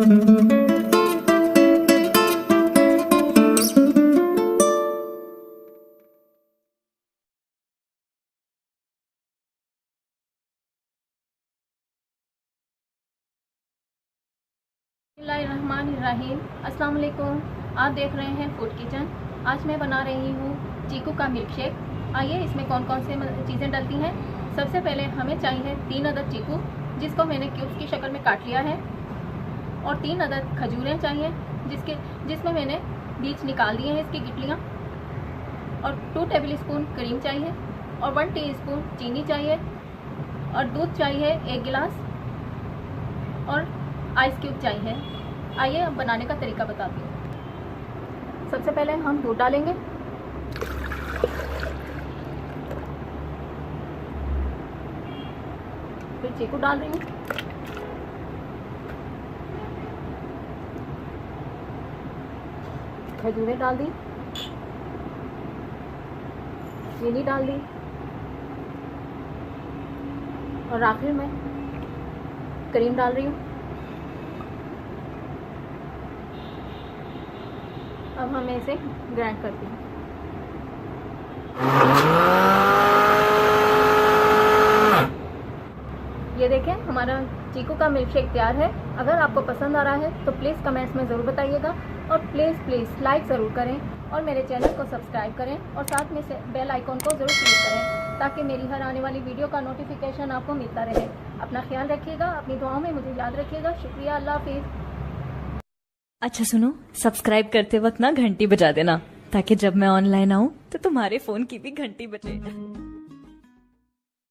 बिस्मिल्लाहिर्रहमानिर्रहीम। अस्सलाम वालेकुम। आप देख रहे हैं फूड किचन। आज मैं बना रही हूँ चीकू का मिल्क शेक। आइए इसमें कौन कौन से चीज़ें डलती हैं। सबसे पहले हमें चाहिए 3 अदद चीकू, जिसको मैंने क्यूब्स की शक्ल में काट लिया है, और 3 अदद खजूरें चाहिए जिसमें मैंने बीज निकाल दिए हैं इसकी गिटलियाँ, और 2 टेबल स्पून क्रीम चाहिए, और 1 टीस्पून चीनी चाहिए, और दूध चाहिए 1 गिलास, और आइस क्यूब चाहिए। आइए अब बनाने का तरीका बताती हूँ। सबसे पहले हम दूध डालेंगे, फिर चीकू डाल रही हूँ, खजूरें डाल दी, चीनी डाल दी, और आखिर में क्रीम डाल रही हूँ। अब हम इसे ग्राइंड करते हैं। ये देखें, हमारा चीकू का मिल्क शेक तैयार है। अगर आपको पसंद आ रहा है तो प्लीज़ कमेंट्स में ज़रूर बताइएगा, और प्लीज़ लाइक ज़रूर करें, और मेरे चैनल को सब्सक्राइब करें, और साथ में से बेल आइकॉन को ज़रूर क्लिक करें, ताकि मेरी हर आने वाली वीडियो का नोटिफिकेशन आपको मिलता रहे। अपना ख्याल रखिएगा, अपनी दुआओं में मुझे याद रखिएगा। शुक्रिया, अल्लाह हाफिज़। अच्छा सुनो, सब्सक्राइब करते वक्त ना घंटी बजा देना, ताकि जब मैं ऑनलाइन आऊं तो तुम्हारे फोन की भी घंटी बजे।